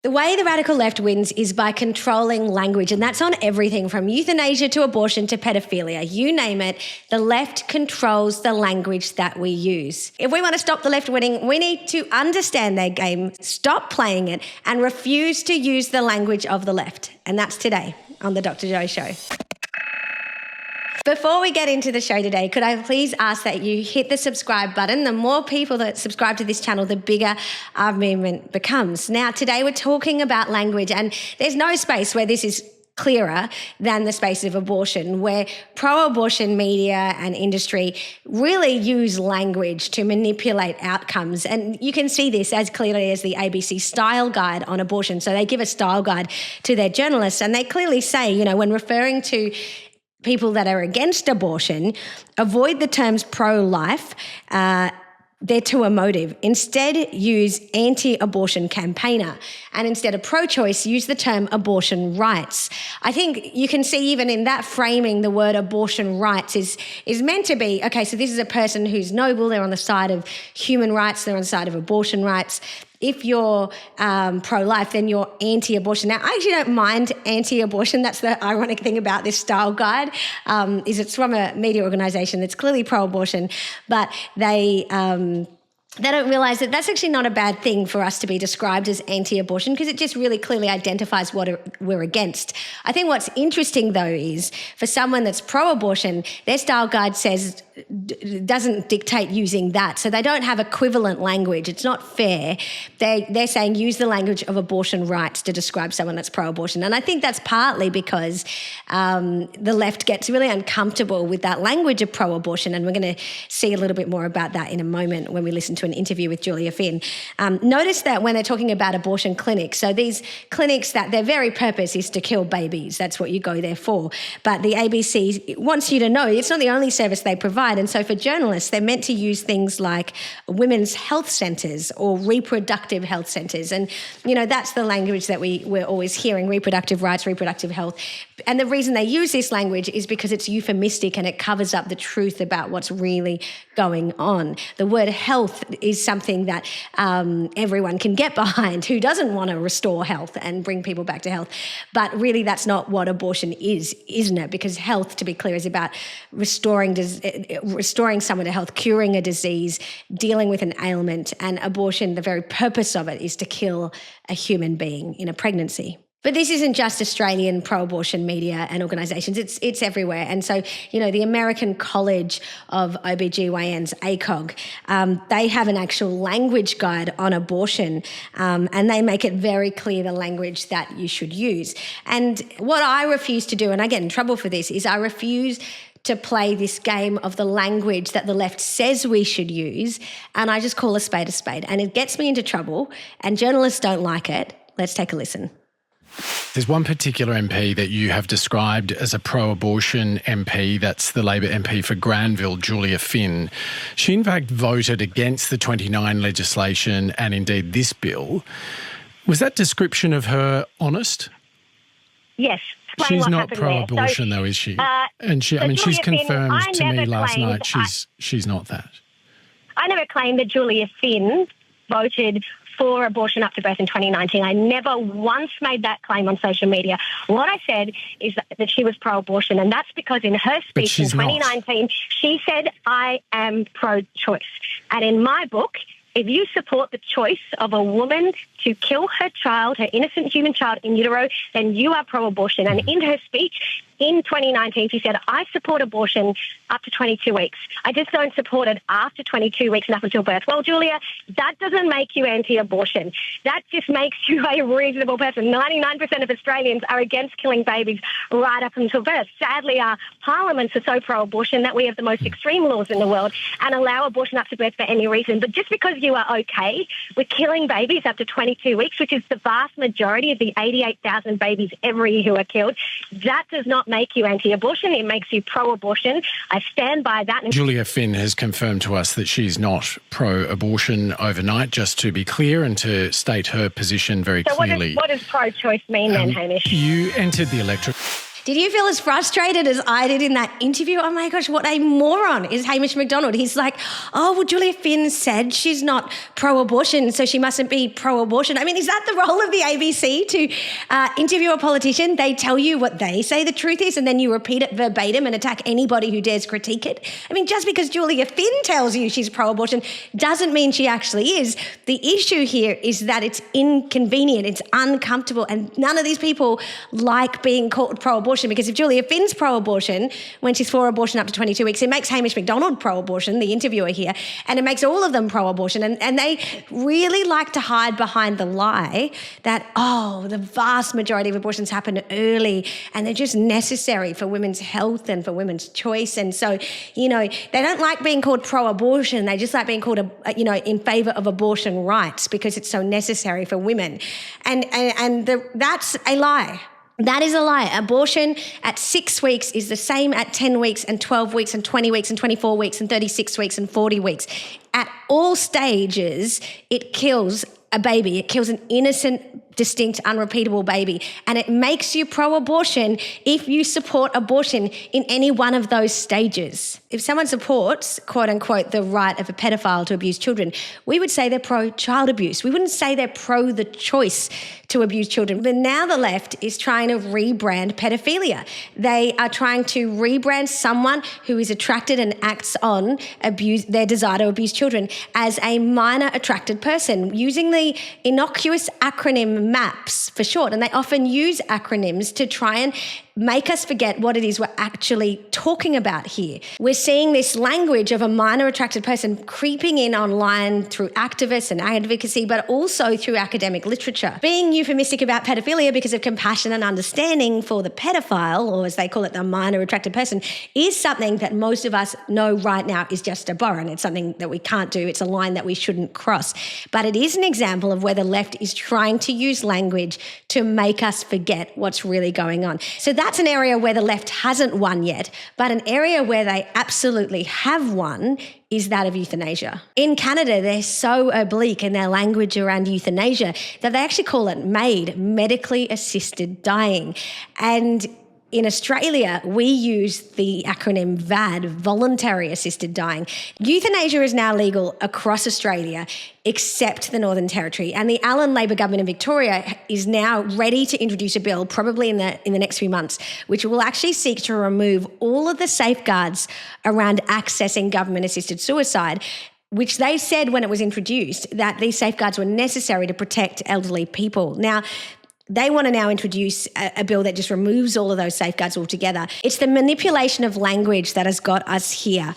The way the radical left wins is by controlling language, and that's on everything from euthanasia to abortion to pedophilia. You name it, the left controls the language that we use. If we want to stop the left winning, we need to understand their game, stop playing it, and refuse to use the language of the left. And that's today on The Dr. Joe Show. Before we get into the show today, could I please ask that you hit the subscribe button? The more people that subscribe to this channel, the bigger our movement becomes. Now, today we're talking about language, and there's no space where this is clearer than the space of abortion, where pro-abortion media and industry really use language to manipulate outcomes. And you can see this as clearly as the ABC style guide on abortion. So they give a style guide to their journalists, and they clearly say, you know, when referring to people that are against abortion, avoid the terms pro-life. They're too emotive. Instead, use anti-abortion campaigner. And instead of pro-choice, use the term abortion rights. I think you can see even in that framing, the word abortion rights is meant to be, okay, so this is a person who's noble, they're on the side of human rights, they're on the side of abortion rights. If you're pro-life, then you're anti-abortion. Now, I actually don't mind anti-abortion. That's the ironic thing about this style guide, is it's from a media organisation that's clearly pro-abortion, but they don't realise that that's actually not a bad thing for us to be described as anti-abortion, because it just really clearly identifies what we're against. I think what's interesting, though, is for someone that's pro-abortion, their style guide says doesn't dictate using that. So they don't have equivalent language. It's not fair. They're saying use the language of abortion rights to describe someone that's pro-abortion. And I think that's partly because the left gets really uncomfortable with that language of pro-abortion. And we're going to see a little bit more about that in a moment when we listen to an interview with Julia Finn. Notice that when they're talking about abortion clinics, so these clinics, that their very purpose is to kill babies. That's what you go there for. But the ABC wants you to know it's not the only service they provide. And so for journalists, they're meant to use things like women's health centres or reproductive health centres. And, you know, that's the language that we're always hearing, reproductive rights, reproductive health. And the reason they use this language is because it's euphemistic and it covers up the truth about what's really going on. The word health is something that everyone can get behind. Who doesn't want to restore health and bring people back to health? But really that's not what abortion is, isn't it? Because health, to be clear, is about restoring someone to health, curing a disease, dealing with an ailment. And abortion, the very purpose of it is to kill a human being in a pregnancy. But this isn't just Australian pro-abortion media and organisations, it's everywhere. And so, you know, the American College of OBGYNs, ACOG, they have an actual language guide on abortion, and they make it very clear the language that you should use. And what I refuse to do, and I get in trouble for this, is I refuse to play this game of the language that the left says we should use, and I just call a spade a spade. And it gets me into trouble, and journalists don't like it. Let's take a listen. There's one particular MP that you have described as a pro-abortion MP, that's the Labor MP for Granville, Julia Finn. She in fact voted against the 29 legislation and indeed this bill. Was that description of her honest? Yes. She's not pro-abortion though, is she? And she's confirmed to me last night she's not that. I never claimed that Julia Finn voted for abortion up to birth in 2019. I never once made that claim on social media. What I said is that she was pro-abortion, and that's because in her speech in 2019, she said, I am pro-choice. And in my book, if you support the choice of a woman to kill her child, her innocent human child in utero, then you are pro-abortion. And in her speech in 2019, she said, I support abortion up to 22 weeks. I just don't support it after 22 weeks and up until birth. Well, Julia, that doesn't make you anti-abortion. That just makes you a reasonable person. 99% of Australians are against killing babies right up until birth. Sadly, our parliaments are so pro-abortion that we have the most extreme laws in the world and allow abortion up to birth for any reason. But just because you are okay with killing babies up to 22 weeks, which is the vast majority of the 88,000 babies every year who are killed, that does not make you anti-abortion. It makes you pro-abortion. I stand by that. Julia Finn has confirmed to us that she's not pro-abortion overnight, just to be clear and to state her position very clearly. What does pro-choice mean then, Hamish? You entered the electorate. Did you feel as frustrated as I did in that interview? Oh my gosh, what a moron is Hamish MacDonald. He's like, oh, well, Julia Finn said she's not pro-abortion, so she mustn't be pro-abortion. I mean, is that the role of the ABC to interview a politician? They tell you what they say the truth is, and then you repeat it verbatim and attack anybody who dares critique it. I mean, just because Julia Finn tells you she's pro-abortion doesn't mean she actually is. The issue here is that it's inconvenient, it's uncomfortable, and none of these people like being called pro-abortion, because if Julia Finn's pro-abortion when she's for abortion up to 22 weeks, it makes Hamish MacDonald pro-abortion, the interviewer here, and it makes all of them pro-abortion. And they really like to hide behind the lie that, oh, the vast majority of abortions happen early and they're just necessary for women's health and for women's choice. And so, they don't like being called pro-abortion. They just like being called, in favour of abortion rights because it's so necessary for women. And that's a lie. That is a lie. Abortion at 6 weeks is the same at 10 weeks and 12 weeks and 20 weeks and 24 weeks and 36 weeks and 40 weeks. At all stages, it kills a baby. It kills an innocent, distinct, unrepeatable baby. And it makes you pro-abortion if you support abortion in any one of those stages. If someone supports, quote unquote, the right of a pedophile to abuse children, we would say they're pro-child abuse. We wouldn't say they're pro the choice to abuse children. But now the left is trying to rebrand pedophilia. They are trying to rebrand someone who is attracted and acts on their desire to abuse children as a minor attracted person, using the innocuous acronym MAPS for short. And they often use acronyms to try and make us forget what it is we're actually talking about here. We're seeing this language of a minor attracted person creeping in online through activists and advocacy, but also through academic literature. Being euphemistic about pedophilia because of compassion and understanding for the pedophile, or as they call it, the minor attracted person, is something that most of us know right now is just abhorrent. It's something that we can't do. It's a line that we shouldn't cross. But it is an example of where the left is trying to use language to make us forget what's really going on. So that's an area where the left hasn't won yet, but an area where they absolutely have won is that of euthanasia. In Canada, they're so oblique in their language around euthanasia that they actually call it MAID, medically assisted dying. And in Australia, we use the acronym VAD, voluntary assisted dying. Euthanasia is now legal across Australia, except the Northern Territory. And the Allan Labor government in Victoria is now ready to introduce a bill, probably in the next few months, which will actually seek to remove all of the safeguards around accessing government-assisted suicide, which they said when it was introduced that these safeguards were necessary to protect elderly people. Now, they want to now introduce a bill that just removes all of those safeguards altogether. It's the manipulation of language that has got us here,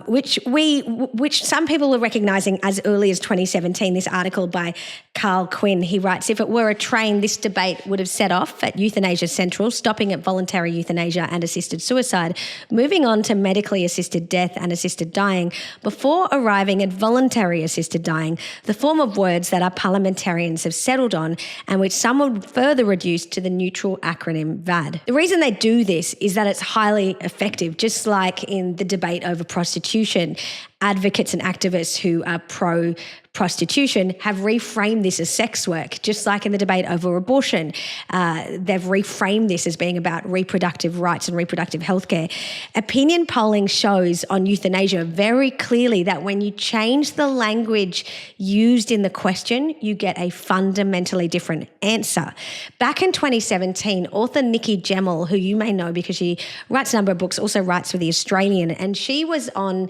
which some people are recognising as early as 2017. This article by Carl Quinn, he writes, if it were a train, this debate would have set off at Euthanasia Central, stopping at voluntary euthanasia and assisted suicide, moving on to medically assisted death and assisted dying, before arriving at voluntary assisted dying, the form of words that our parliamentarians have settled on and which some would further reduce to the neutral acronym VAD. The reason they do this is that it's highly effective, just like in the debate over prostitution. Advocates and activists who are pro-prostitution have reframed this as sex work, just like in the debate over abortion. They've reframed this as being about reproductive rights and reproductive healthcare. Opinion polling shows on euthanasia very clearly that when you change the language used in the question, you get a fundamentally different answer. Back in 2017, author Nikki Gemmell, who you may know because she writes a number of books, also writes for The Australian, and she was on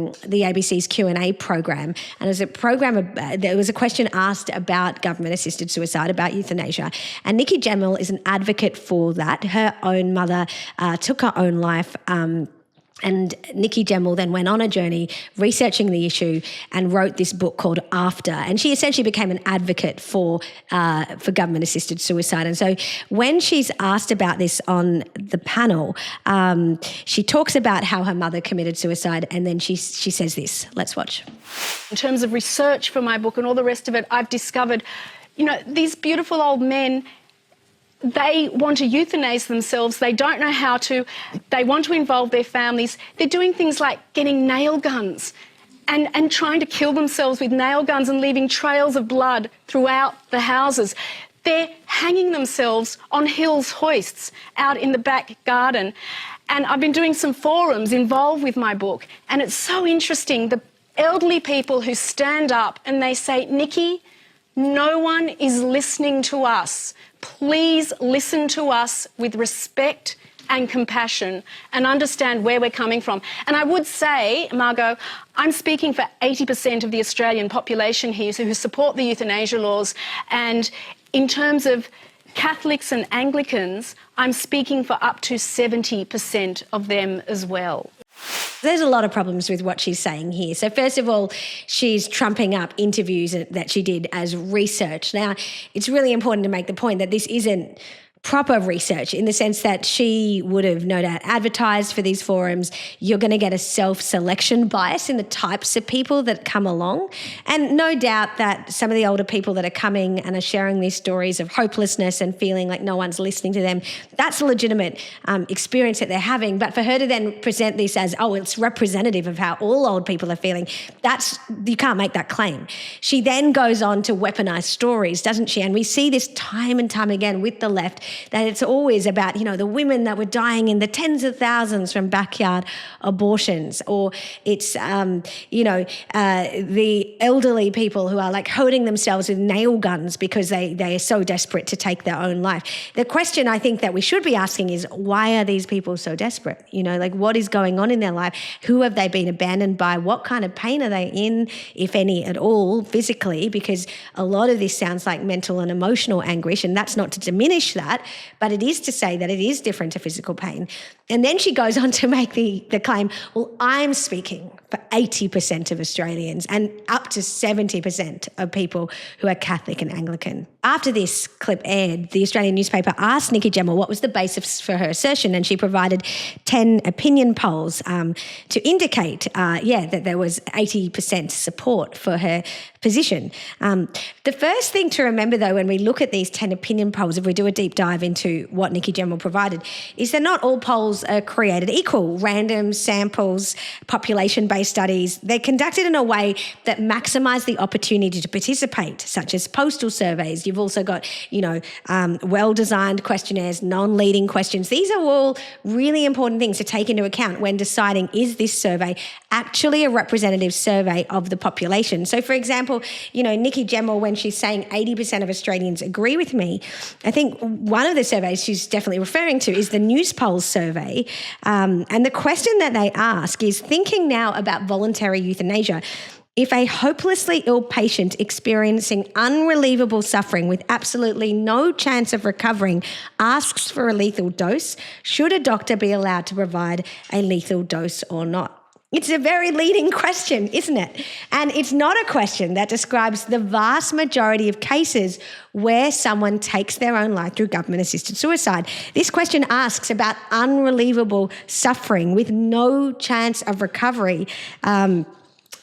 the ABC's Q&A program, and there was a question asked about government-assisted suicide, about euthanasia, and Nikki Gemmell is an advocate for that. Her own mother took her own life, and Nikki Gemmell then went on a journey researching the issue and wrote this book called After. And she essentially became an advocate for government-assisted suicide. And so when she's asked about this on the panel, she talks about how her mother committed suicide, and then she says this. Let's watch. In terms of research for my book and all the rest of it, I've discovered, these beautiful old men, they want to euthanize themselves. They don't know how to. They want to involve their families. They're doing things like getting nail guns and trying to kill themselves with nail guns and leaving trails of blood throughout the houses. They're hanging themselves on Hills hoists out in the back garden. And I've been doing some forums involved with my book, and it's so interesting. The elderly people who stand up and they say, Nikki, no one is listening to us. Please listen to us with respect and compassion and understand where we're coming from. And I would say, Margot, I'm speaking for 80% of the Australian population here who support the euthanasia laws. And in terms of Catholics and Anglicans, I'm speaking for up to 70% of them as well. There's a lot of problems with what she's saying here. So first of all, she's trumping up interviews that she did as research. Now, it's really important to make the point that this isn't proper research in the sense that she would have no doubt advertised for these forums. You're going to get a self-selection bias in the types of people that come along. And no doubt that some of the older people that are coming and are sharing these stories of hopelessness and feeling like no one's listening to them, that's a legitimate experience that they're having. But for her to then present this as, oh, it's representative of how all old people are feeling, you can't make that claim. She then goes on to weaponize stories, doesn't she? And we see this time and time again with the left, that it's always about, the women that were dying in the tens of thousands from backyard abortions, or it's, the elderly people who are like holding themselves with nail guns because they are so desperate to take their own life. The question I think that we should be asking is, why are these people so desperate? What is going on in their life? Who have they been abandoned by? What kind of pain are they in, if any at all, physically? Because a lot of this sounds like mental and emotional anguish, and that's not to diminish that, but it is to say that it is different to physical pain. And then she goes on to make the claim, well, I'm speaking for 80% of Australians and up to 70% of people who are Catholic and Anglican. After this clip aired, the Australian newspaper asked Nikki Gemmell what was the basis for her assertion, and she provided 10 opinion polls to indicate, that there was 80% support for her position. The first thing to remember, though, when we look at these 10 opinion polls, if we do a deep dive into what Nikki Gemmell provided, is that not all polls are created equal. Random samples, population-based studies, they're conducted in a way that maximise the opportunity to participate, such as postal surveys. You've also got, well-designed questionnaires, non-leading questions. These are all really important things to take into account when deciding, is this survey actually a representative survey of the population? So, for example, Nikki Gemmell, when she's saying 80% of Australians agree with me, I think one of the surveys she's definitely referring to is the Newspolls survey. And the question that they ask is, thinking now about voluntary euthanasia, if a hopelessly ill patient experiencing unrelievable suffering with absolutely no chance of recovering asks for a lethal dose, should a doctor be allowed to provide a lethal dose or not? It's a very leading question, isn't it? And it's not a question that describes the vast majority of cases where someone takes their own life through government-assisted suicide. This question asks about unrelievable suffering with no chance of recovery.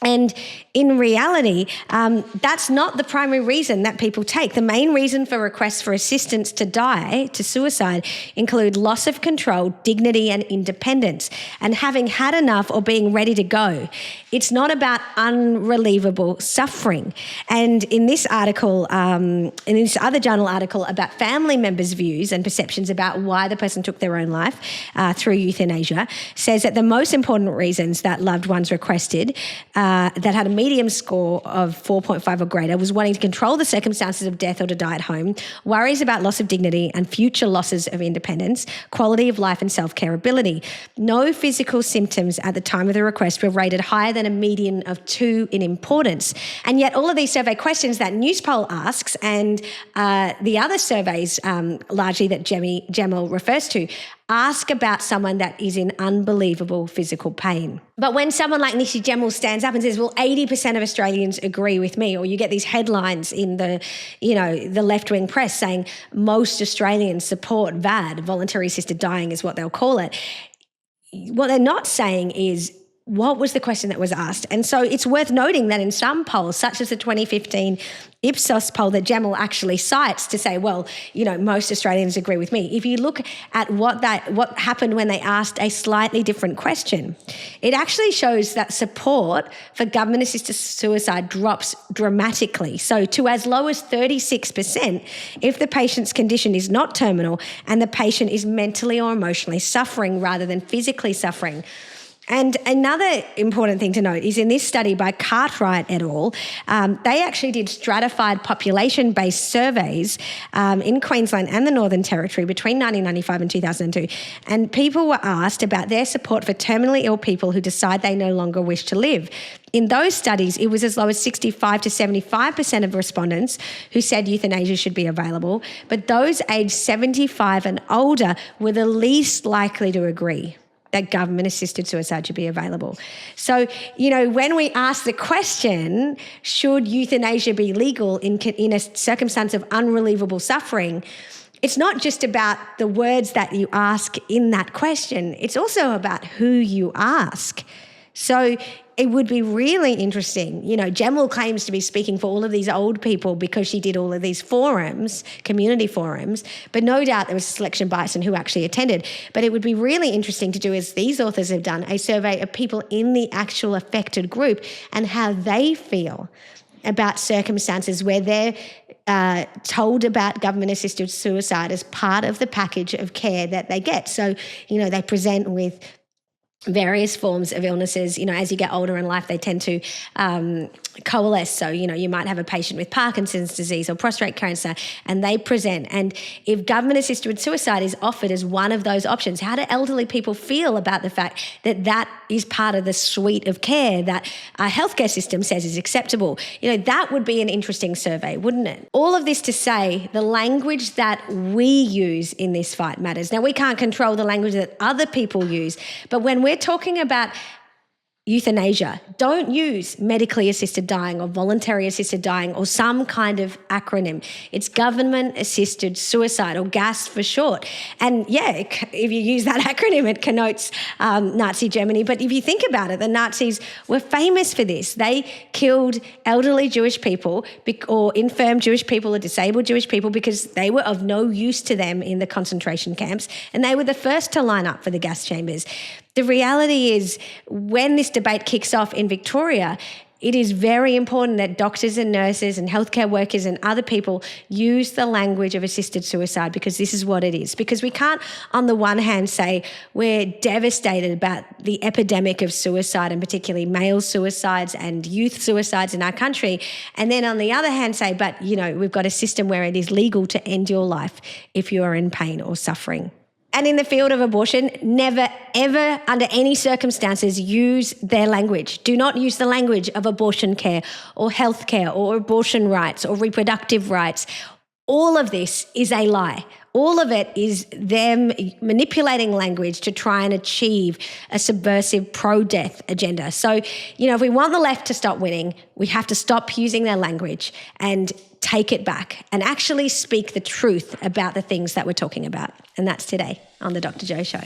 And in reality, that's not the primary reason that people take. The main reason for requests for assistance to die, to suicide, include loss of control, dignity and independence, and having had enough or being ready to go. It's not about unrelievable suffering. And in this article, in this other journal article about family members' views and perceptions about why the person took their own life through euthanasia, says that the most important reasons that loved ones requested that had a medium score of 4.5 or greater was wanting to control the circumstances of death or to die at home, worries about loss of dignity and future losses of independence, quality of life and self-care ability. No physical symptoms at the time of the request were rated higher than a median of 2 in importance. And yet all of these survey questions that Newspoll asks and the other surveys largely that Gemmell refers to ask about someone that is in unbelievable physical pain. But when someone like Nikki Gemmell stands up and says, well, 80% of Australians agree with me, or you get these headlines in the left-wing press saying most Australians support VAD, voluntary assisted dying is what they'll call it. What they're not saying is what was the question that was asked? And so it's worth noting that in some polls, such as the 2015 Ipsos poll that Gemel actually cites to say, well, most Australians agree with me. If you look at what happened when they asked a slightly different question, it actually shows that support for government-assisted suicide drops dramatically. So to as low as 36% if the patient's condition is not terminal and the patient is mentally or emotionally suffering rather than physically suffering. And another important thing to note is in this study by Cartwright et al., they actually did stratified population-based surveys in Queensland and the Northern Territory between 1995 and 2002. And people were asked about their support for terminally ill people who decide they no longer wish to live. In those studies, it was as low as 65 to 75% of respondents who said euthanasia should be available, but those aged 75 and older were the least likely to agree that government-assisted suicide should be available. So, when we ask the question, should euthanasia be legal in a circumstance of unrelievable suffering, it's not just about the words that you ask in that question, it's also about who you ask. So it would be really interesting. Gemel claims to be speaking for all of these old people because she did all of these forums, community forums, but no doubt there was selection bias in who actually attended. But it would be really interesting to do, as these authors have done, a survey of people in the actual affected group and how they feel about circumstances where they're told about government-assisted suicide as part of the package of care that they get. So, they present with various forms of illnesses. As you get older in life, they tend to coalesce. So, you might have a patient with Parkinson's disease or prostate cancer, and they present. And if government-assisted suicide is offered as one of those options, how do elderly people feel about the fact that that is part of the suite of care that our healthcare system says is acceptable? That would be an interesting survey, wouldn't it? All of this to say, the language that we use in this fight matters. Now, we can't control the language that other people use, but when we're talking about euthanasia, don't use medically assisted dying or voluntary assisted dying or some kind of acronym. It's government assisted suicide, or GAS for short. And if you use that acronym, it connotes Nazi Germany. But if you think about it, the Nazis were famous for this. They killed elderly Jewish people or infirm Jewish people or disabled Jewish people because they were of no use to them in the concentration camps. And they were the first to line up for the gas chambers. The reality is, when this debate kicks off in Victoria, it is very important that doctors and nurses and healthcare workers and other people use the language of assisted suicide, because this is what it is. Because we can't, on the one hand, say we're devastated about the epidemic of suicide, and particularly male suicides and youth suicides in our country, and then on the other hand say, but, we've got a system where it is legal to end your life if you are in pain or suffering. And in the field of abortion, never, ever, under any circumstances, use their language. Do not use the language of abortion care or health care or abortion rights or reproductive rights. All of this is a lie. All of it is them manipulating language to try and achieve a subversive pro-death agenda. So, if we want the left to stop winning, we have to stop using their language and take it back and actually speak the truth about the things that we're talking about. And that's today on The Dr. Jo Show.